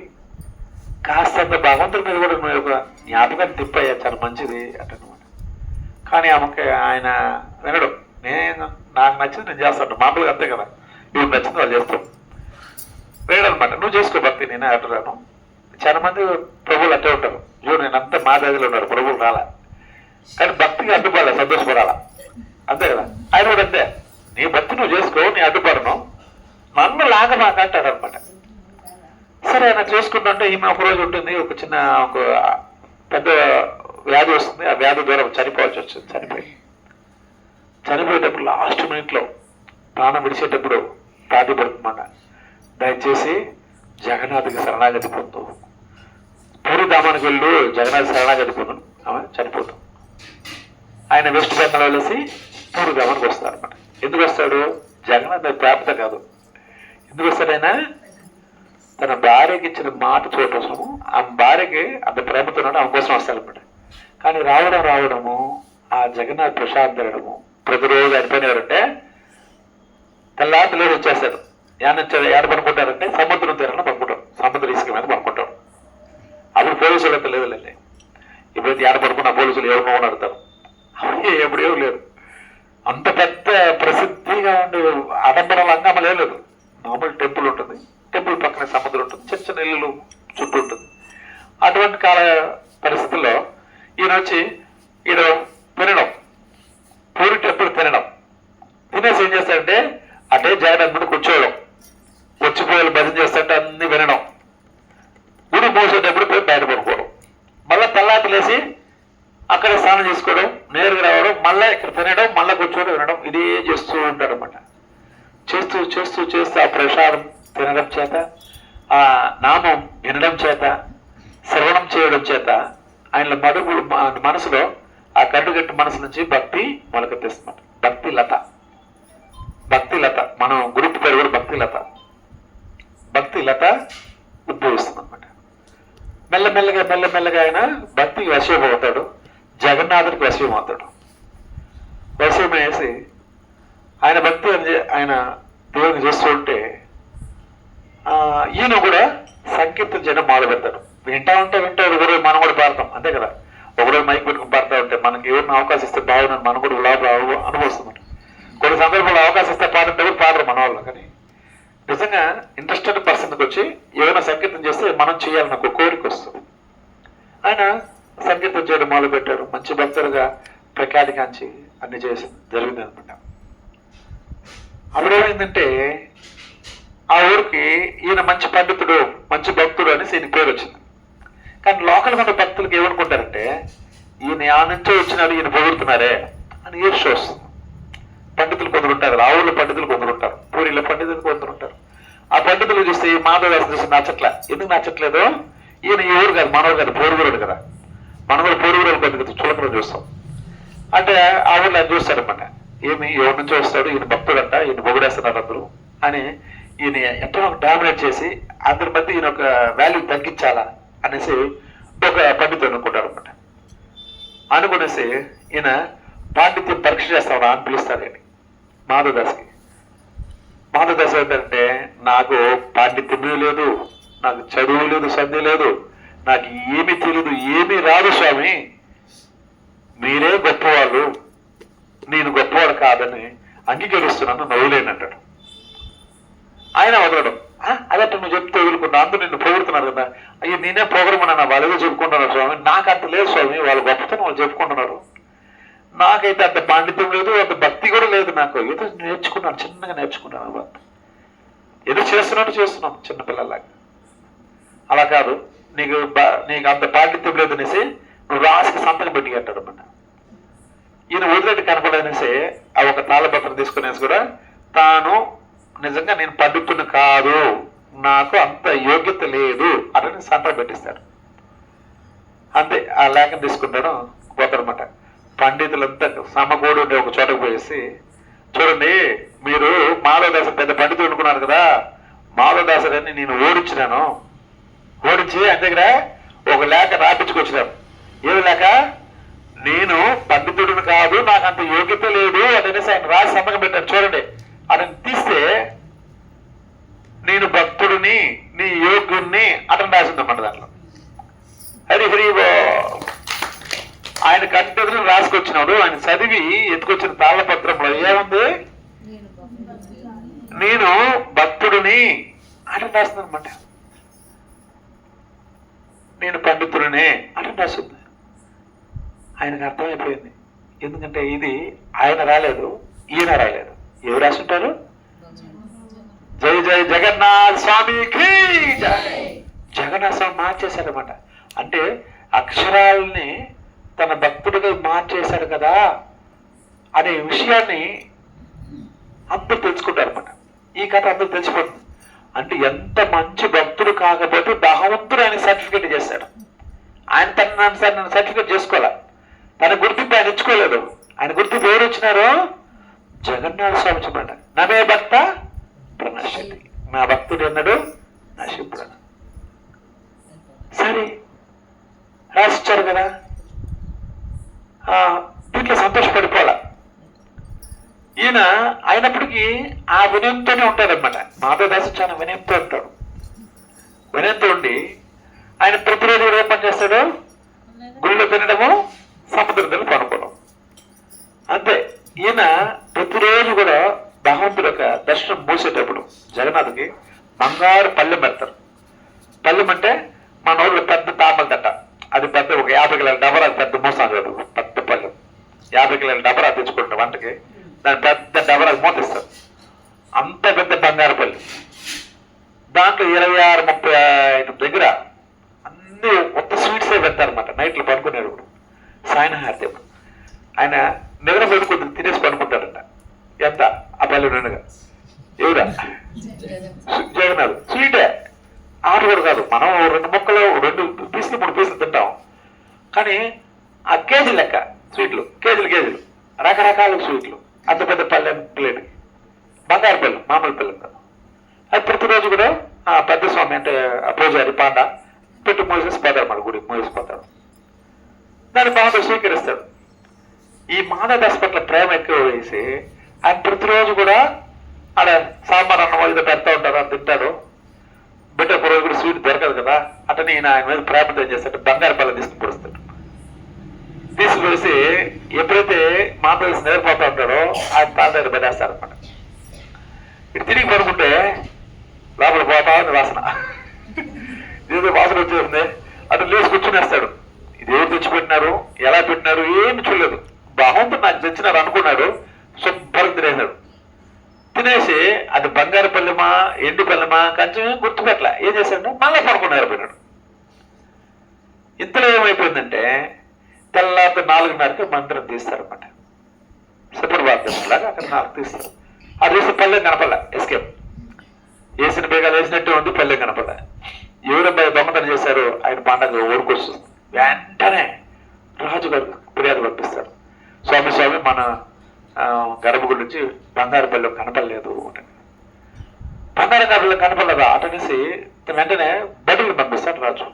కాస్తంత భగవంతుడి మీద కూడా నువ్వు ఒక జ్ఞాపకాన్ని తిప్పయ్యా, చాలా మంచిది అంటనమాట. కానీ ఆమెకి ఆయన వినడు. నాకు నచ్చింది నేను చేస్తాను, మామూలుగా అంతే కదా, నువ్వు నచ్చింది వాళ్ళు చేస్తాం వేయడనమాట. నువ్వు చేసుకో భక్తి, నేనే అంటున్నాను. చాలా మంది ప్రభువులు అట్టే ఉంటారు. నేను అంతా మా దగ్గర ఉన్నారు, ప్రభువులు రాలా, కానీ భక్తికి అడ్డుపడాలి, సంతోషపడాలా, అంతే కదా. ఆయన కూడా అంతే, నీ భక్తి నువ్వు చేసుకో, నీ అడ్డుపడను, నన్ను ఆగమాక అంటాడు అనమాట. సరే ఆయన చేసుకుంటుంటే ఈమె ఒక రోజు ఉంటుంది, ఒక చిన్న ఒక పెద్ద వ్యాధి వస్తుంది, ఆ వ్యాధి ద్వారా చనిపోవాల్సి వస్తుంది. చనిపోయేటప్పుడు లాస్ట్ మినిట్లో ప్రాణం విడిచేటప్పుడు ప్రాధిపడుతుందన్నమాట, దయచేసి జగన్నాథ్కి శరణాగతి పొందు, పూరిధామానికి వెళ్ళు, జగన్నాథ్ శరణాగతి పొందు. ఆమె చనిపోతాం. ఆయన వెస్ట్ బెంగాల్ వెళ్ళేసి పూరిధామానికి వస్తాడు అనమాట. ఎందుకు వస్తాడు? జగన్నాథ్ ప్రాప్త కాదు. ఎందుకు వస్తాడు ఆయన? తన భార్యకి ఇచ్చిన మాట చూడటము, ఆ భార్యకి అంత ప్రేమతున్నాడు, ఆమె కోసం వస్తాడనమాట. కానీ రావడము ఆ జగన్నాథ్ ప్రసాద్ తినడము ప్రతిరోజు అయిపోయినారంటే తెల్లారి లేరు వచ్చేస్తాడు. ఏడ పనుకుంటారంటే సముద్రం తీరాన పనుకుంటాం, సముద్ర ఇసుక మీద పనుకుంటాం. అప్పుడు పోలీసులు అయితే లేదులేండి. ఇప్పుడైతే ఏడ పడుకున్న పోలీసులు ఎవరినో నడతారు, ఎప్పుడేం లేదు. అంత పెద్ద ప్రసిద్ధిగా ఉండే ఆడంబరాలు అంగమ లేదు. మామూలు టెంపుల్ ఉంటుంది, టెంపుల్ పక్కన సముద్రం ఉంటుంది, చిన్న చిన్న ఇల్లు చుట్టూ ఉంటుంది. అటువంటి కాల పరిస్థితుల్లో ఈయన వచ్చి ఈయన తినడం, పూరి టెంపుల్ తినడం, తినేసి ఏం చేస్తాడంటే అటే జగన్ మీద కూర్చోవడం, వచ్చిపోయేలు భజన చేస్తుంటే అన్ని వినడం, గుడి మోసేటప్పుడు పోయి బయట పడుకోవడం, మళ్ళీ తెల్లాటి లేసి అక్కడే స్నానం చేసుకోవడం, నేరుగా రావడం, మళ్ళీ ఇక్కడ తినడం, మళ్ళీ కూర్చోవడం, వినడం, ఇదే చేస్తూ ఉంటాడు అనమాట. చేస్తూ చేస్తూ చేస్తూ ఆ ప్రసాదం తినడం చేత, ఆ నామం వినడం చేత, శ్రవణం చేయడం చేత ఆయన మనసులో ఆ గడ్డుగట్టు మనసు నుంచి భక్తి మొలకెత్తిస్తున్నమాట. భక్తి లత మనం గ్రూప్ పేరు కూడా భక్తి లత ఉద్భవిస్తుంది అనమాట. మెల్లమెల్లగా ఆయన భక్తికి వశం అవుతాడు, జగన్నాథుడికి వశం అవుతాడు. వశం వేసి ఆయన భక్తి ఆయన దేవుని చేస్తూ ఉంటే ఈయన కూడా సంకీర్తన చేయడం మొదలు పెడతాడు. వింటా ఒకరోజు మనం కూడా పాడతాం, అంతే కదా. ఒకరోజు మైక్ పెట్టుకుని పాడుతూ ఉంటే మనకి ఎవరిని అవకాశం ఇస్తే బాగున్నాను మనం కూడా లాభ అనుభవిస్తున్నాం. కొన్ని సందర్భాల్లో అవకాశం ఇస్తే పాడంటే కూడా పాడరు మన వాళ్ళు. కానీ నిజంగా ఇంట్రెస్టెడ్ పర్సన్కి వచ్చి ఏమైనా సంకీర్తన చేస్తే మనం చేయాలని ఒక కోరిక వస్తుంది. ఆయన సంకీర్తన చేయడం మొదలు పెట్టారు, మంచి భక్తులుగా ప్రఖ్యాతిగాంచి అన్ని చేసి జరిగింది అనమాట. అప్పుడేమైందంటే ఆ ఊరికి ఈయన మంచి పండితుడు, మంచి భక్తుడు అనేసి ఈయన పేరు వచ్చింది. కానీ లోకల్ ఉన్న భక్తులకు ఏమనుకుంటారంటే ఈయన ఆ నుంచో వచ్చినారు, ఈయన పొగుడుతున్నారే అని ఈర్ష్య వస్తుంది. పండితులు కొందరు ఉంటారు, ఆ ఊళ్ళో పండితులు కొందరు ఉంటారు, పూరిలో పండితులు కొందరు ఉంటారు. ఆ పండితులు చూస్తే మాధవదాసు చూసి నచ్చట్లే. ఎందుకు నచ్చట్లేదు? ఈయన ఈ ఊరు కాదు, మనవరు కాదు, పోరుగురు కదా. మనం కూడా పోరుగురు కొద్దిగా చులకన చూస్తాం. అంటే ఆ ఊళ్ళో ఆయన చూస్తాడనమాట. ఎవరి నుంచో వస్తాడు, ఈయన భక్తుడంట, ఈయన పొగిడేస్తున్నారు అందరూ అని ఈయన ఎంతో డామినేట్ చేసి అందరి మధ్య ఈయన ఒక వాల్యూ తగ్గించాలా అనేసి ఒక పండితుడు అనుకుంటారు అనమాట. అనుకునేసి ఈయన పాండిత్యం పరీక్ష చేస్తాను అని పిలుస్తారు ఈయన మాధవదాస్కి. మాధవదాస్ ఏంటంటే నాకు పాండిత్యమే లేదు, నాకు చదువు లేదు, సంధి లేదు, నాకు ఏమీ తెలియదు, ఏమీ రాదు స్వామి, మీరే గొప్పవాళ్ళు, నేను గొప్పవాడు కాదని అంగీకరిస్తున్నాను, నవ్వులేనంటాడు. ఆయన వదలడం. అదట్టు నువ్వు చెప్తే వదులుకున్నా, అందరూ నిన్ను పొగుడుతున్నారు కదా, అయ్యి నేనే పొగడమన్నా, వాళ్ళేదో చెప్పుకుంటున్నారు స్వామి, నాకు అంత లేదు స్వామి, వాళ్ళ గొప్పతనం వాళ్ళు చెప్పుకుంటున్నారు, నాకైతే అంత పాండిత్యం లేదు, అంత భక్తి కూడా లేదు, నాకు ఏదో నేర్చుకున్నాను, చిన్నగా నేర్చుకున్నాను, ఏదో చేస్తున్నాను చిన్నపిల్లలాగా. అలా కాదు, నీకు అంత పాండిత్యం లేదు అనేసి నువ్వు రాసికి సంతకం పెట్టి అంటాడు అన్నమాట. ఈయన వదిలేటి కనపడనేసి ఆ ఒక తాళపత్రం తీసుకునేసి కూడా తాను నిజంగా నేను పండితుడిని కాదు, నాకు అంత యోగ్యత లేదు అని సంతకం పెట్టిస్తాడు. అంతే, ఆ లేఖను తీసుకుంటాడు, పోతాడనమాట. పండితులంతా సమకూడు ఉండే ఒక చోటకు పోయేసి, చూడండి మీరు మాధవదాసు పెద్ద పండితుడు అనుకున్నారు కదా, మాధవదాసుని నేను ఓడించి ఆయన దగ్గర ఒక లేఖ రాపించుకొచ్చినాం. ఏమి లేఖ? నేను పండితుడిని కాదు, నాకు అంత యోగ్యత లేదు అనేసి ఆయన రాసి సంతకం పెట్టారు. చూడండి, అతను తీస్తే నేను భక్తుడిని, నీ యోగ్యుణ్ణి అతను రాసిందన్నమాట. దాంట్లో హరి ఆయన కంటెదులు రాసుకొచ్చినాడు. ఆయన చదివి ఎత్తుకొచ్చిన తాళపత్రంలో ఏముంది? నేను భక్తుడిని అతను రాసిందనమాట. నేను పండితుడినే అతను రాసింది. ఆయనకు అర్థమైపోయింది. ఎందుకంటే ఇది ఆయన రాలేదు, ఈయన రాలేదు. ఎవరు రాసుంటారు? జై జై జగన్నాథ స్వామికి జై. జగన్నాథ స్వామి మార్చేశాడనమాట. అంటే అక్షరాలని తన భక్తుడిగా మార్చేశాడు కదా అనే విషయాన్ని అందరూ తెలుసుకుంటారు అనమాట. ఈ కథ అందరూ తెలిసిపోతుంది. అంటే ఎంత మంచి భక్తుడు కాకపోతే భగవంతుడు ఆయన సర్టిఫికేట్ చేశాడు. ఆయన తన సర్టిఫికేట్ చేసుకోవాల. తన గుర్తింపు ఆయన ఇచ్చుకోలేదు. ఆయన గుర్తింపు ఎవరు వచ్చినారో జగన్నాథ స్వామి ఇచ్చమాట. నమే భక్త ప్రణశ్యతి, నా భక్తుడు అన్నాడు నశింపుడు. సరే రాసిచ్చారు కదా, దీంట్లో సంతోషపడిపోవాలా. ఈయన అయినప్పటికీ ఆ వినయంతోనే ఉంటాడనమాట. మాధవదాసు చాలా వినయంతో ఉంటాడు. వినయంతో ఉండి ఆయన ప్రతిరోజు కూడా ఏం పని చేస్తాడు? గుళ్ళో తినడము, సముద్రం దగ్గర పనుకోవడం, అంతే. ఈయన ప్రతిరోజు కూడా భగవంతుడు యొక్క దర్శనం మూసేటప్పుడు జగన్నాథుకి బంగారు పళ్ళెం పెడతారు. పళ్ళెం అంటే మన ఊళ్ళో పెద్ద తామల తట్ట, అది పెద్ద ఒక 50 కిలోల డబరా, పెద్ద మూసాం కాదు, పెద్ద పళ్ళెం. 50 కిలోల డబరా తెచ్చుకుంటాం వంటకి, దాని పెద్ద డబరా మూతిస్తారు. అంత పెద్ద బంగారు పల్లి. దాంట్లో 26-35 దగ్గర అన్ని కొత్త స్వీట్సే పెడతారనమాట. నైట్లో పడుకునేటప్పుడు సాయనహారతి ఆయన నిద్ర పెట్టి కొద్దిగా తినేసి పడుకుంటారంట. ఎంత ఆ పల్లె నిండుగా ఎవరా? జగన్నాథ్. స్వీటే, ఆట కూడా కాదు. మనం 2 ముక్కలు 2 పీసులు 3 పీసులు తింటాం, కానీ ఆ కేజీ లెక్క స్వీట్లు, కేజీలు రకరకాల స్వీట్లు, అంత పెద్ద పల్లెం ప్లేట్, బంగారు పల్లెం, మామూలు పల్లెం కాదు. అది ప్రతిరోజు కూడా ఆ పెద్ద స్వామి అంటే ఆ పూజారి పాండ పెట్టి మోసేసి పోతాడు, మన గుడి మోసేసిపోతాడు. దాన్ని బాగా స్వీకరిస్తాడు. ఈ మాధవదాస్ పట్ల ప్రేమ ఎక్కువ వేసి ఆయన ప్రతిరోజు కూడా ఆడ సాంబార్ అన్నం ఏదో పెడతా ఉంటారు, అని తింటాడు. బిడ్డ ఒక రోజు కూడా స్వీట్ దొరకదు కదా, అతని ఆయన మీద ప్రేమతో ఏం చేస్తాడు? బంగారు పళ్ళ తీసుకుని పొడుస్తాడు. తీసుకుపోసి ఎప్పుడైతే మాధవదాస్ నిద్రపోతా ఉంటాడో ఆయన తాత దగ్గర పెట్టేస్తారనమాట. ఇటు తిరిగి పడుకుంటే లోపల పోతా ఉంది వాసన, ఏదో వాసన వచ్చేస్తుంది. అతను లేచి కూర్చునేస్తాడు. ఇది ఎవరు తెచ్చిపెట్టినారు, ఎలా పెట్టినారు, ఏమి చూడలేదు. భగవంతుడు నాకు తెచ్చినారు అనుకున్నాడు. శుభ్రంగా తినేసాడు. తినేసి అది బంగారు పల్లెమా ఎండు పల్లెమా కొంచెం గుర్తుపెట్టలే. ఏం చేశాడు? మళ్ళీ పడుకున్నారు పోయినాడు. ఇంతలో ఏమైపోయిందంటే తెల్లారితో 4:30కి మంత్రం తీస్తారన్నమాట. సుప్రభాతంలాగా అక్కడ 4 తీస్తారు. అది చూస్తే పల్లెం కనపడలే. ఎస్కేప్ వేసిన బేగాలు వేసినట్టే ఉంది, పల్లెం కనపడలే. ఎవరబ్బాయి దొంగతనం చేశారు, ఆయన పండగ ఊరుకొస్తుంది. వెంటనే రాజుగారు ఫిర్యాదు పంపిస్తాడు. స్వామి మన గర్భగుడి నుంచి బంగారు పల్లెం కనపడలేదు. బంగారు పల్లెం కనపడలేదా అటనేసి వెంటనే బడులు పంపిస్తాడు రాజు.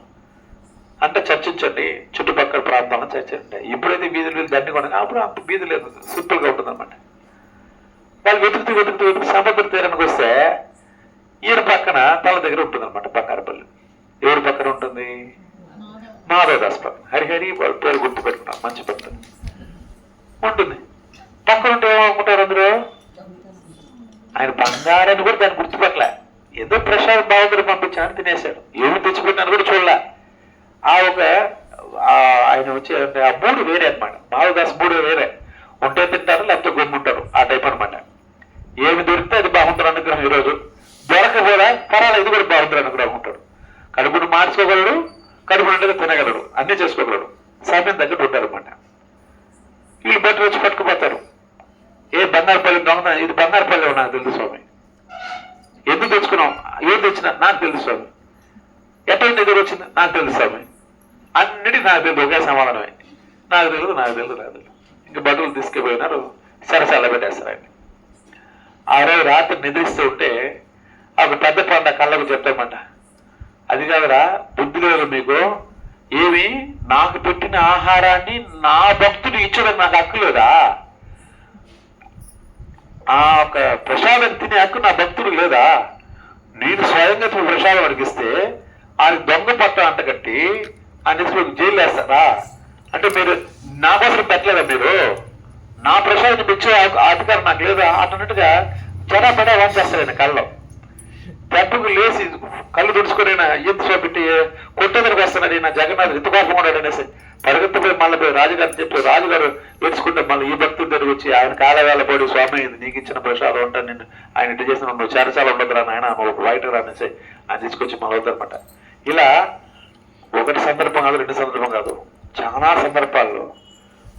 అంటే చర్చించండి, చుట్టుపక్కల ప్రాంతాలను చర్చించండి. ఎప్పుడైతే వీధులు దండి కొనగా అప్పుడు అంత వీధి లేదు, సింపుల్గా ఉంటుంది అనమాట. వాళ్ళు వెతుకుతూ సముద్ర తీరానికి వస్తే ఈయన పక్కన తల దగ్గర ఉంటుంది అనమాట బంగారపల్లి. ఎవరి పక్కన ఉంటుంది? మాధవదాస్ పక్కన. హరిహరి వాళ్ళ పేరు గుర్తు పెట్టుకున్నారు, మంచి భక్తులు ఉంటుంది. పక్కన ఉంటే ఏమనుకుంటారు అందరూ? ఆయన బంగారాన్ని కూడా దాన్ని గుర్తుపెట్టలే. ఏదో ప్రసాదం బాగుందని పంపించాను, తినేశాడు. ఏమి తెచ్చిపెట్టినాను కూడా చూడలే. ఆయన వచ్చే ఆ మూడు వేరే అనమాట. మాధవదాస్ మూడు వేరే. ఉంటే తింటారు, లేకపోతే గమ్ముంటారు, ఆ టైప్ అనమాట. ఏమి దొరికితే అది బాగుంటారు అనుగ్రహం. ఈరోజు దొరకపోదా పర్వాలేదు, ఇది కూడా బాగుంటారు అనుగ్రహం ఉంటాడు. కడుపును మార్చుకోగలడు, కడుపు నిండుగా తినగలడు, అన్నీ చేసుకోగలడు. సమయం దగ్గర ఉంటారు అనమాట. వీళ్ళు బట్టి వచ్చి పట్టుకుపోతారు. ఏ బంగారపల్లి దొంగ, ఇది బంగారపల్లి నాకు తెలుసు స్వామి. ఎందుకు తెచ్చుకున్నాం, ఏం తెచ్చినా నాకు తెలుసు స్వామి. ఎట్లా దగ్గర వచ్చింది నాకు తెలుసు స్వామి. అన్నిటికీ నాకు తెలుసు, ఒకే సమాధానమే. నాకు తెలియదు. ఇంక బట్టలు తీసుకుపోయినారు, సరసాల పెట్టేస్తారు ఆయన. ఆ రోజు రాత్రి నిద్రిస్తూ ఉంటే ఒక పెద్ద పండ కళ్ళకు చెప్తామంట, అది కాదురా బుద్ధి లేదు మీకు, ఏమి నాకు పెట్టిన ఆహారాన్ని నా భక్తుడు ఇచ్చడం నాకు హక్కు లేదా? ఆ ఒక ప్రసాదం తినే హక్కు నా భక్తుడు లేదా? నేను స్వయంగా ప్రసాదం అడిగిస్తే ఆయన దొంగ పట్ట అంట కట్టి ఆ నిజకు జైలు వేస్తారా? అంటే మీరు నా కోసం పెట్టలేదా? మీరు నా ప్రసాదం పెంచే అధికారం నాకు లేదా అన్నట్టుగా జనపడ వంచేస్తారు ఆయన కళ్ళలో. పెట్టుకు లేచి కళ్ళు తుడుచుకుని ఎంత పెట్టి కొట్టేదరికి వస్తున్నాడు ఈయన జగన్నాథ్ ఇంత కోపం ఉన్నాడు అనేసి పరిగెత్తిపోయి మళ్ళీ పోయి రాజుగారు చెప్పి రాజుగారు ఏడ్చుకుంటే మళ్ళీ ఈ భక్తుడు దగ్గర వచ్చి ఆయన కాలవేళ పడి స్వామి నీకు ఇచ్చిన ప్రసాదం ఉంటాను నేను ఆయన ఇటు చేసిన నువ్వు చెరచాల ఉండదురా నాయన నువ్వు ఒక బయటకు రానేసి ఆయన తీసుకొచ్చి మొదలవుతారనమాట. ఇలా ఒకటి సందర్భం కాదు, రెండు సందర్భం కాదు, చాలా సందర్భాల్లో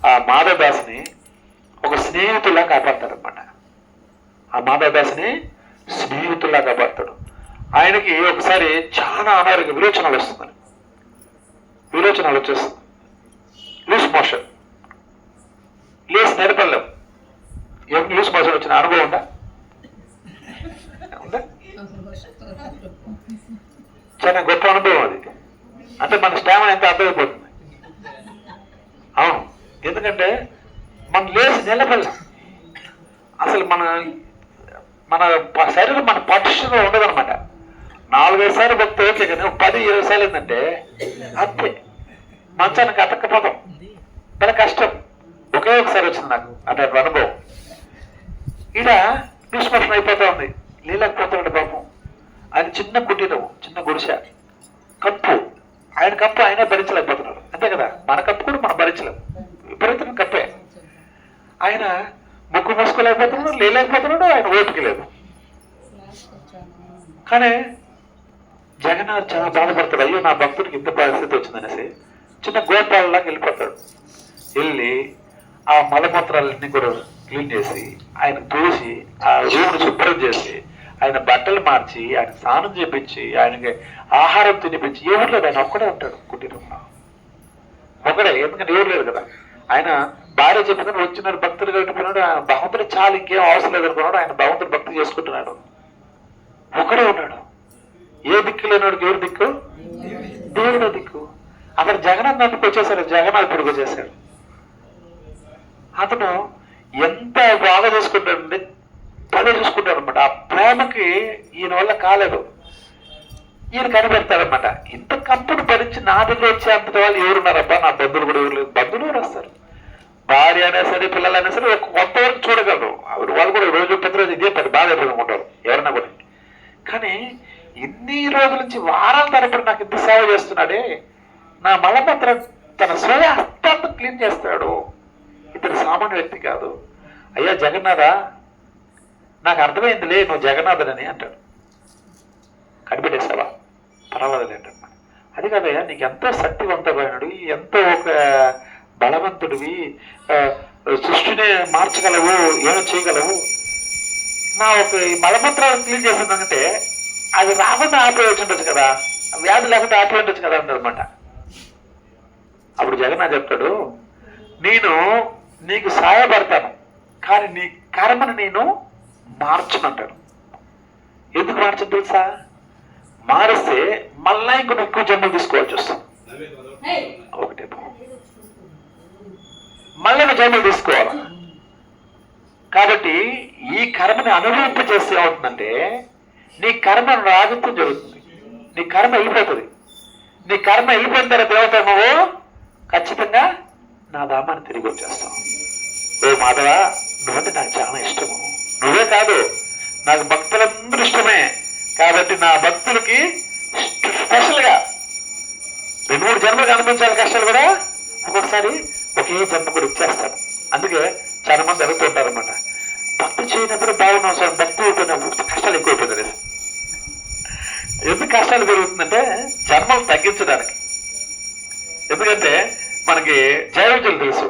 ఆ మాధవదాసుని ఒక స్నేహితుల్లా కాపాడతారనమాట. ఆ మాధవదాసుని స్నేహితుల్లా కాపాడతాడు. ఆయనకి ఒకసారి చాలా అనారోగ్య విరోచనాలు వస్తుందని, విరోచనాలు వచ్చేస్తుంది, లూస్ మోషన్, లేచి నడపలేం. ఎవరికి లూస్ మోషన్ వచ్చిన అనుభవం ఉందా? చాలా గొప్ప అనుభవం అది. అంటే మన స్టామినా ఎంత అర్థమైపోతుంది. అవును, ఎందుకంటే మనం లేచి నిలబడలేం. అసలు మన శరీరం మన పటిష్టంగా ఉండదన్నమాట. 4-5 సార్లు భక్తి ఓకే, కానీ 10-20 సార్లు ఏంటంటే అంతే మంచానికి అతక్కపోతాం. చాలా కష్టం. ఒకే ఒకసారి వచ్చింది నాకు అటువంటి అనుభవం. ఇలా నిష్పక్షం అయిపోతా ఉంది, లేలేకపోతున్నాడు పాపం. ఆయన చిన్న కుటీరం, చిన్న గుడిసె, కప్పు, ఆయన కప్పు ఆయన భరించలేకపోతున్నాడు. అంతే కదా, మన కప్పు కూడా మనం భరించలేము, విపరీతమైన కప్పే. ఆయన ముక్కు మూసుకోలేకపోతున్నాడు, లేలేకపోతున్నాడు, ఆయన ఓపిక లేదు. కానీ జగన్నాథ్ చాలా బాధపడతాడు. అయ్యో నా భక్తుడికి ఇంత పరిస్థితి వచ్చిందనేసి చిన్న గోపాలలాగా వెళ్ళిపోతాడు. వెళ్ళి ఆ మలమూత్రాలన్నీ కూడా క్లీన్ చేసి ఆయన తోసి ఆ రూమ్ను శుభ్రం చేసి ఆయన బట్టలు మార్చి ఆయన స్నానం చేపించి ఆయనకి ఆహారం తినిపించి ఎవరు లేదు, ఆయన ఒక్కడే ఉంటాడు కుటీరంలో, ఒకడే. ఎందుకంటే ఎవరు లేరు కదా. ఆయన భార్య చెప్పిన వచ్చినాడు భక్తులు కట్టుకున్నాడు, భగవంతుడు చాలా ఇంకేం అవసరం లేదనుకున్నాడు. ఆయన భగవంతుడు భక్తి చేసుకుంటున్నాడు, ఒకడే ఉన్నాడు. ఏ దిక్కు లేనాడికి ఎవరు దిక్కు? దేవుడు దిక్కు. అక్కడ జగన్నాథ్ నదికి వచ్చేసాడు, జగన్నాథ్ ఇక్కడికి వచ్చేసాడు. అతను ఎంత బాగా చూసుకుంటాడంటే పదే చూసుకుంటాడు అనమాట. ఆ ప్రేమకి ఈయన వల్ల కాలేదు. ఈయన కనిపెడతాడనమాట. ఇంత కంపును భరించి నా దగ్గర వచ్చే అంత వాళ్ళు ఎవరున్నారబ్బా, నా బంధువులు కూడా ఎవరు లేదు. బంధువులు ఎవరు వస్తారు, భార్య అయినా సరే పిల్లలు అయినా సరే కొంతవరకు చూడగలరు. ఆవిడ వాళ్ళు కూడా రోజు ప్రతిరోజు ఇదే పది బాగా ఎదుర్కొంటారు ఎవరన్నా కూడా. కానీ ఇన్ని రోజుల నుంచి వారాల తరపున నాకు ఇంత సేవ చేస్తున్నాడే, నా మలమూత్రం తన స్వయ హస్తాంతో క్లీన్ చేస్తాడు. ఇతను సామాన్య వ్యక్తి కాదు. అయ్యా జగన్నాథ, నాకు అర్థమైందిలే నువ్వు జగన్నాథుడని అంటాడు. కనిపెట్టేసావా? పర్వాలేదు అంటాడు. అది కాదయ్యా, నీకు ఎంతో శక్తివంతమైనడు, ఎంతో ఒక బలవంతుడివి, సృష్టిని మార్చగలవు, ఏమో చేయగలవు. నా ఒక మలమూత్రాలు క్లీన్ చేసిందంటే అది రాకుండా ఆపేయచ్చు ఉండొచ్చు కదా, వ్యాధి లేకుండా ఆపేయచ్చు కదా అంటదన్నమాట. అప్పుడు జగన్నాథ్ చెప్తాడు, నేను నీకు సహాయపడతాను, కానీ నీ కర్మను నేను మార్చనంటాడు. ఎందుకు మార్చను తెలుసా? మారిస్తే మళ్ళా ఇంకొక ఎక్కువ జన్మలు తీసుకోవాల్సి వస్తుంది. ఒకటే మళ్ళీ జన్మలు తీసుకోవాలి. కాబట్టి ఈ కర్మని అనుభవింపజేస్తే ఏమవుతుందంటే నీ కర్మ రాజత్వం జరుగుతుంది, నీ కర్మ వెళ్ళిపోతుంది. నీ కర్మ వెళ్ళిపోయిన తర్వాత ఏమవుతావు నువ్వు? ఖచ్చితంగా నా ధామాన్ని తిరిగి వచ్చేస్తావు. ఓ మాధవ, నువ్వంటే నాకు చాలా ఇష్టము. నువ్వే కాదు, నాకు భక్తులందరూ ఇష్టమే. కాబట్టి నా భక్తులకి స్పెషల్గా 2-3 జన్మలు అనిపించాలి కష్టాలు కూడా. ఒక్కొక్కసారి ఒకే జన్మ కూడా ఇచ్చేస్తాను. అందుకే చాలా మంది అడుగుతుంటారన్నమాట, భక్తి చేయనప్పుడు బాగున్నాం సార్, భక్తి అయిపోయినప్పుడు కష్టాలు ఎక్కువైపోతుంది. ఎందుకు కష్టాలు పెరుగుతుందంటే జన్మలు తగ్గించడానికి. ఎందుకంటే మనకి జైవికులు తెలుసు,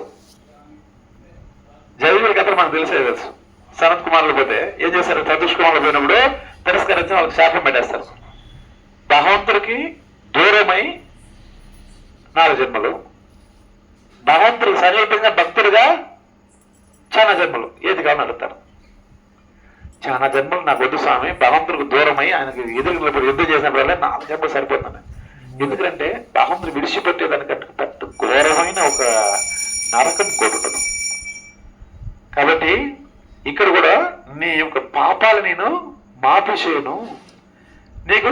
జైవికుల కథ మనకు తెలుసు. సనత్ కుమార్లు పోతే ఏం చేశారు? సతీష్ కుమార్లు పోయినప్పుడు తిరస్కరించి వాళ్ళకి శాపం పెట్టేస్తారు. భగవంతుడికి దూరమై 4 జన్మలు, భగవంతుడికి సమీపంగా భక్తుడిగా చాలా జన్మలు. ఏది కావాలని అడుగుతారు. చాలా జన్మలు నాకు వద్దు స్వామి, భగవంతుడికి దూరమై ఆయనకి ఎదురు యుద్ధం చేసినప్పుడల్లా 4 జన్మలు సరిపోతుంది. ఎందుకంటే భగవంతుడు విడిచిపెట్టేదానికంటే పెద్ద ఘోరమైన ఒక నరకం కోరుండదు. కాబట్టి ఇక్కడ కూడా నీ యొక్క పాపాలు నేను మాఫీ చేయను, నీకు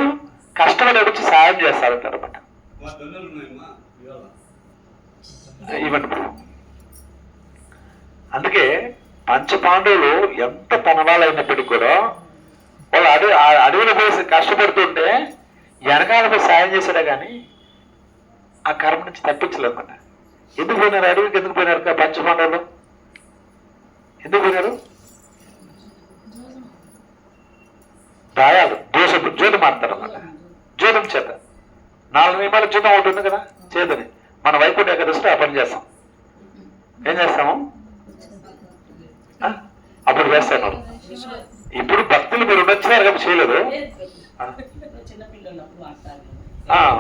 కష్టపడి వచ్చి సాయం చేస్తారంటారన్నమాట. ఇవ్వండి. అందుకే పంచపాండవులు ఎంత తన వాళ్ళైనప్పటికీ కూడా వాళ్ళు అడవిలో పోసి కష్టపడుతుంటే వెనకాలకు సాయం చేశాడే కానీ ఆ కర్మ నుంచి తప్పించలేదన్నమాట. ఎందుకు పోయినారు అడవికి? ఎందుకు పోయినారు పంచపాండవులు? ఎందుకు పోయినారు? దాయాలు జూదం ఆడతారు అన్నమాట. జూదం చేత 4 నియమాల జూదం ఒకటి ఉంది కదా చేదని. మన వైకుంఠ ఏకాదశిలో ఆ పని చేస్తాం. ఏం చేస్తాము? అప్పుడు వేస్తాను. ఇప్పుడు భక్తులు మీరు ఉండొచ్చినారు కాబట్టి చేయలేదు.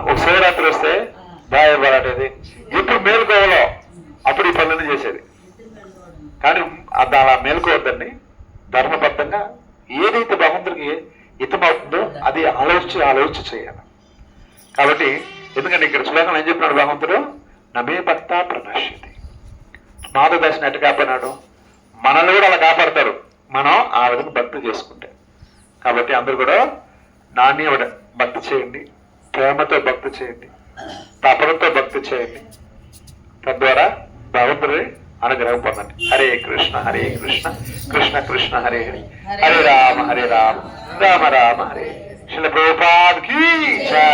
ఒక శివరాత్రి వస్తే దాయబడేది ఎప్పుడు మేలుకోవాలో అప్పుడు ఈ పనులను చేసేది. కానీ అది అలా మేలుకోవద్దండి. ధర్మబద్ధంగా ఏదైతే భగవంతుడికి హితమవుతుందో అది ఆలోచించి చేయాలి. కాబట్టి ఎందుకంటే ఇక్కడ శ్లోకంలో ఏం చెప్పినాడు భగవంతుడు? నమే భక్త ప్రణశ్యతి. నాద దర్శనం ఎట్టు కాపాడినాడు? మనల్ని కూడా అలా కాపాడతారు మనం ఆ విధంగా భక్తి చేసుకుంటే. కాబట్టి అందరూ కూడా నాణ్యమైన భక్తి చేయండి, ప్రేమతో భక్తి చేయండి, తపనతో భక్తి చేయండి. తద్వారా భగవంతుడి అనుగ్రహం పొందండి. హరే కృష్ణ హరే కృష్ణ కృష్ణ కృష్ణ హరే హరే, హరే రామ రామ రామ హరే. శిల ప్రభుపాద్ కీ జై.